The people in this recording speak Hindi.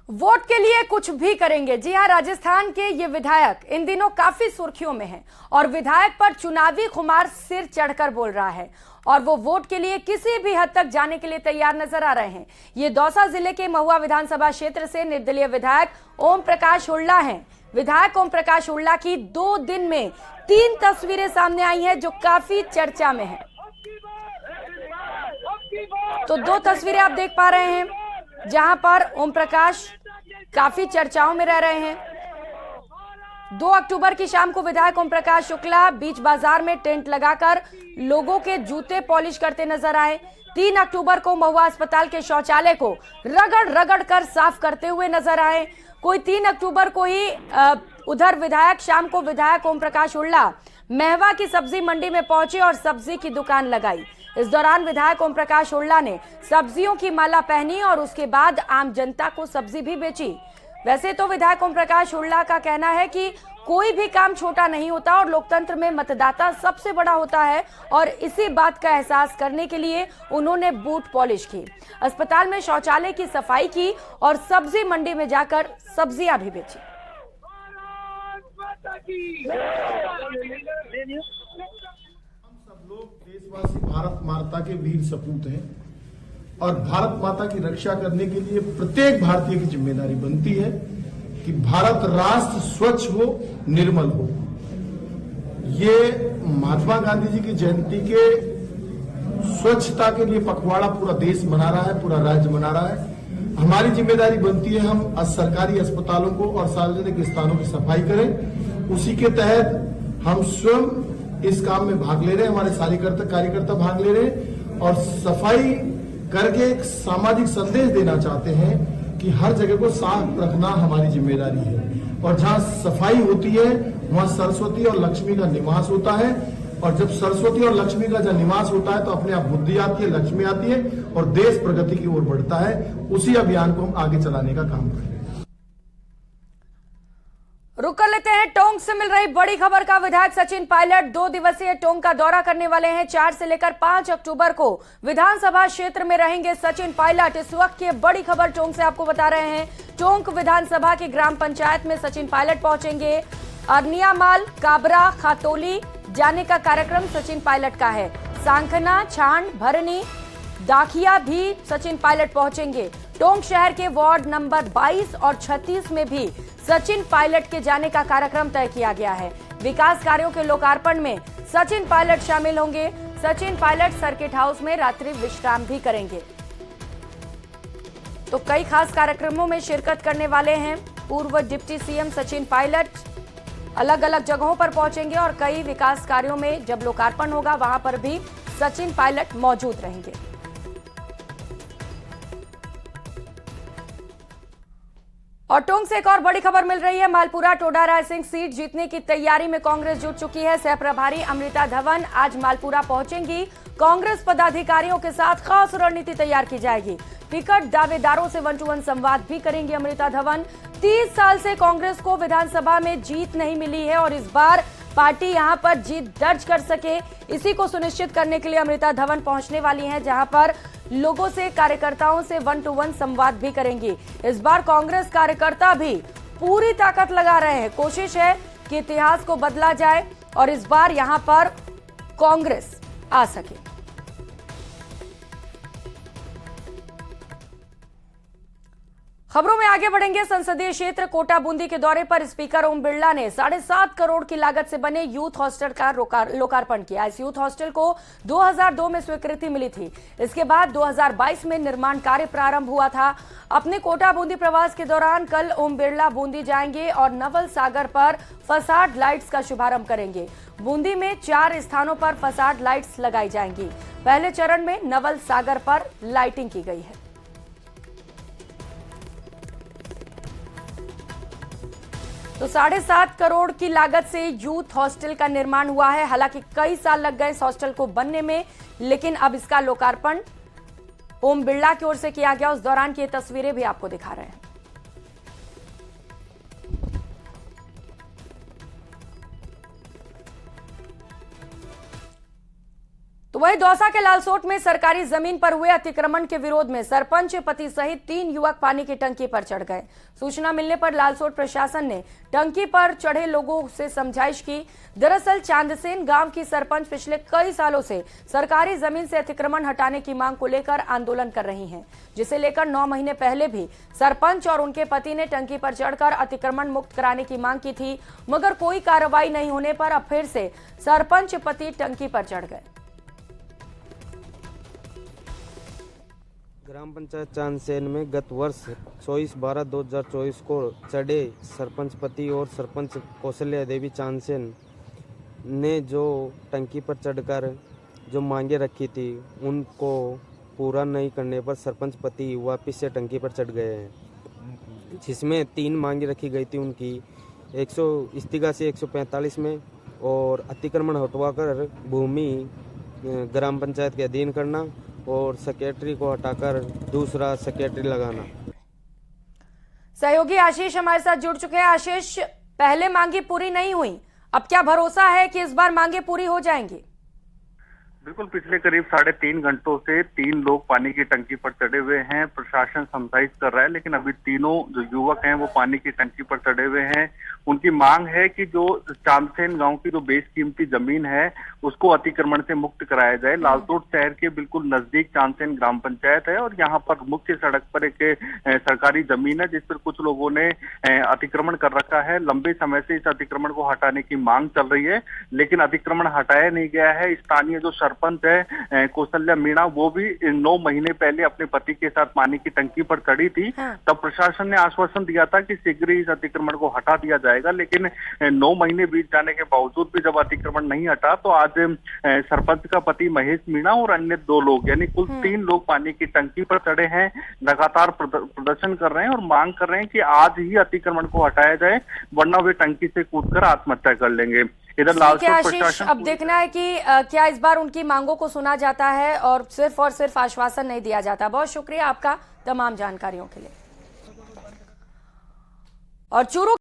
वोट के लिए कुछ भी करेंगे। जी हां, राजस्थान के ये विधायक इन दिनों काफी सुर्खियों में हैं और विधायक पर चुनावी खुमार सिर चढ़कर बोल रहा है और वो वोट के लिए किसी भी हद तक जाने के लिए तैयार नजर आ रहे हैं। ये दौसा जिले के महुआ विधानसभा क्षेत्र से निर्दलीय विधायक ओम प्रकाश हुड्डा हैं। विधायक ओम प्रकाश हुड्डा की 2 दिन में 3 तस्वीरें सामने आई हैं जो काफी चर्चा में है। तो 2 तस्वीरें आप देख पा रहे हैं जहां पर ओम प्रकाश काफी चर्चाओं में रह रहे हैं। 2 अक्टूबर की शाम को विधायक ओम प्रकाश शुक्ला बीच बाजार में टेंट लगाकर लोगों के जूते पॉलिश करते नजर आए। 3 अक्टूबर को महुआ अस्पताल के शौचालय को रगड़ रगड़ कर साफ करते हुए नजर आए। कोई 3 अक्टूबर को ही उधर विधायक शाम को विधायक ओम प्रकाश हुड्डा महवा की सब्जी मंडी में पहुंचे और सब्जी की दुकान लगाई। इस दौरान विधायक ओम प्रकाश हुड्डा ने सब्जियों की माला पहनी और उसके बाद आम जनता को सब्जी भी बेची। वैसे तो विधायक ओम प्रकाश हुड्डा का कहना है कि कोई भी काम छोटा नहीं होता और लोकतंत्र में मतदाता सबसे बड़ा होता है और इसी बात का एहसास करने के लिए उन्होंने बूट पॉलिश की, अस्पताल में शौचालय की सफाई की और सब्जी मंडी में जाकर सब्जियां भी बेची। लोग देशवासी भारत माता के वीर सपूत हैं और भारत माता की रक्षा करने के लिए प्रत्येक भारतीय की जिम्मेदारी बनती है कि भारत राष्ट्र स्वच्छ हो, निर्मल हो। ये महात्मा गांधी जी की जयंती के स्वच्छता के लिए पखवाड़ा पूरा देश मना रहा है, पूरा राज्य मना रहा है। हमारी जिम्मेदारी बनती है हम सरकारी अस्पतालों को और सार्वजनिक स्थानों की सफाई करें। उसी के तहत हम स्वयं इस काम में भाग ले रहे हैं, हमारे कार्यकर्ता भाग ले रहे हैं और सफाई करके एक सामाजिक संदेश देना चाहते हैं कि हर जगह को साफ रखना हमारी जिम्मेदारी है और जहां सफाई होती है वहां सरस्वती और लक्ष्मी का निवास होता है और जब सरस्वती और लक्ष्मी का जब निवास होता है तो अपने आप बुद्धि आती है, लक्ष्मी आती है और देश प्रगति की ओर बढ़ता है। उसी अभियान को हम आगे चलाने का काम करें। रुक कर लेते हैं टोंक से मिल रही बड़ी खबर का। विधायक सचिन पायलट 2 दिवसीय टोंक का दौरा करने वाले हैं। 4 से लेकर 5 अक्टूबर को विधानसभा क्षेत्र में रहेंगे सचिन पायलट। इस वक्त की बड़ी खबर टोंक से आपको बता रहे हैं। टोंक विधानसभा की ग्राम पंचायत में सचिन पायलट पहुंचेंगे। अरनियामाल, काबरा, खातोली जाने का कार्यक्रम सचिन पायलट का है। सांखना, छांड, भरनी, दाखिया भी सचिन पायलट पहुंचेंगे। टोंक शहर के वार्ड नंबर 22 और 36 में भी सचिन पायलट के जाने का कार्यक्रम तय किया गया है। विकास कार्यों के लोकार्पण में सचिन पायलट शामिल होंगे। सचिन पायलट सर्किट हाउस में रात्रि विश्राम भी करेंगे। तो कई खास कार्यक्रमों में शिरकत करने वाले हैं पूर्व डिप्टी सीएम सचिन पायलट। अलग अलग जगहों पर पहुंचेंगे और कई विकास कार्यों में जब लोकार्पण होगा वहां पर भी सचिन पायलट मौजूद रहेंगे। और टोंक से एक और बड़ी खबर मिल रही है। मालपुरा टोडा रायसिंह सीट जीतने की तैयारी में कांग्रेस जुट चुकी है। सह प्रभारी अमृता धवन आज मालपुरा पहुंचेंगी। कांग्रेस पदाधिकारियों के साथ खास रणनीति तैयार की जाएगी। टिकट दावेदारों से 1-to-1 संवाद भी करेंगी अमृता धवन। 30 साल से कांग्रेस को विधानसभा में जीत नहीं मिली है और इस बार पार्टी यहां पर जीत दर्ज कर सके, इसी को सुनिश्चित करने के लिए अमृता धवन पहुंचने वाली हैं, जहां पर लोगों से, कार्यकर्ताओं से 1-to-1 संवाद भी करेंगी। इस बार कांग्रेस कार्यकर्ता भी पूरी ताकत लगा रहे हैं। कोशिश है कि इतिहास को बदला जाए और इस बार यहां पर कांग्रेस आ सके। खबरों में आगे बढ़ेंगे। संसदीय क्षेत्र कोटा बूंदी के दौरे पर स्पीकर ओम बिरला ने 7.5 करोड़ की लागत से बने यूथ हॉस्टल का लोकार्पण किया। इस यूथ हॉस्टल को 2002 में स्वीकृति मिली थी। इसके बाद 2022 में निर्माण कार्य प्रारंभ हुआ था। अपने कोटा बूंदी प्रवास के दौरान कल ओम बिरला बूंदी जाएंगे और नवल सागर पर फसाड लाइट्स का शुभारंभ करेंगे। बूंदी में 4 स्थानों पर फसाड लाइट्स लगाई जाएंगी। पहले चरण में नवल सागर पर लाइटिंग की गई है। तो 7.5 करोड़ की लागत से यूथ हॉस्टल का निर्माण हुआ है। हालांकि कई साल लग गए इस हॉस्टल को बनने में, लेकिन अब इसका लोकार्पण ओम बिरला की ओर से किया गया। उस दौरान की ये तस्वीरें भी आपको दिखा रहे हैं। तो वहीं दौसा के लालसोट में सरकारी जमीन पर हुए अतिक्रमण के विरोध में सरपंच पति सहित 3 युवक पानी की टंकी पर चढ़ गए। सूचना मिलने पर लालसोट प्रशासन ने टंकी पर चढ़े लोगों से समझाइश की। दरअसल चांदसेन गांव की सरपंच पिछले कई सालों से सरकारी जमीन से अतिक्रमण हटाने की मांग को लेकर आंदोलन कर रही हैं, जिसे लेकर 9 महीने पहले भी सरपंच और उनके पति ने टंकी पर चढ़कर अतिक्रमण मुक्त कराने की मांग की थी, मगर कोई कार्रवाई नहीं होने पर अब फिर से सरपंच पति टंकी पर चढ़ गए। ग्राम पंचायत चांदसेन में गत वर्ष 24/12/2024 को चढ़े सरपंच पति और सरपंच कौशल्या देवी चांदसेन ने जो टंकी पर चढ़कर जो मांगे रखी थी उनको पूरा नहीं करने पर सरपंच पति वापस से टंकी पर चढ़ गए हैं, जिसमें 3 मांगे रखी गई थी उनकी 100 इस्तीगा से 145 में और अतिक्रमण हटवाकर भूमि ग्राम पंचायत के अधीन करना और सेक्रेटरी को हटाकर दूसरा सेक्रेटरी लगाना। सहयोगी आशीष हमारे साथ जुड़ चुके हैं। आशीष, पहले मांगे पूरी नहीं हुई, अब क्या भरोसा है कि इस बार मांगे पूरी हो जाएंगी? बिल्कुल, पिछले करीब 3.5 घंटों से 3 लोग पानी की टंकी पर चढ़े हुए हैं। प्रशासन समझाइश कर रहा है, लेकिन अभी तीनों जो युवक हैं वो पानी की टंकी पर चढ़े हुए हैं। उनकी मांग है कि जो चांदसेन गांव की जो बेशकीमती जमीन है उसको अतिक्रमण से मुक्त कराया जाए। लालसोट शहर के बिल्कुल नजदीक चांदसेन ग्राम पंचायत है और यहाँ पर मुख्य सड़क पर एक सरकारी जमीन है जिस पर कुछ लोगों ने अतिक्रमण कर रखा है। लंबे समय से इस अतिक्रमण को हटाने की मांग चल रही है, लेकिन अतिक्रमण हटाया नहीं गया है। स्थानीय जो सरपंच है कौशल्या मीणा, वो भी 9 महीने पहले अपने पति के साथ पानी की टंकी पर चढ़ी थी। तब प्रशासन ने आश्वासन दिया था कि शीघ्र ही इस अतिक्रमण को हटा दिया जाएगा, लेकिन 9 महीने बीत जाने के बावजूद भी जब अतिक्रमण नहीं हटा तो आज सरपंच का पति महेश मीणा और अन्य 2 लोग यानी कुल 3 लोग पानी की टंकी पर चढ़े हैं, लगातार प्रदर्शन कर रहे हैं और मांग कर रहे हैं कि आज ही अतिक्रमण को हटाया जाए, वरना वे टंकी से कूदकर आत्महत्या कर लेंगे। इधर लालसोट प्रशासन अब देखना है कि क्या इस बार उनकी मांगों को सुना जाता है और सिर्फ आश्वासन नहीं दिया जाता। बहुत शुक्रिया आपका तमाम जानकारियों के लिए। और चूरू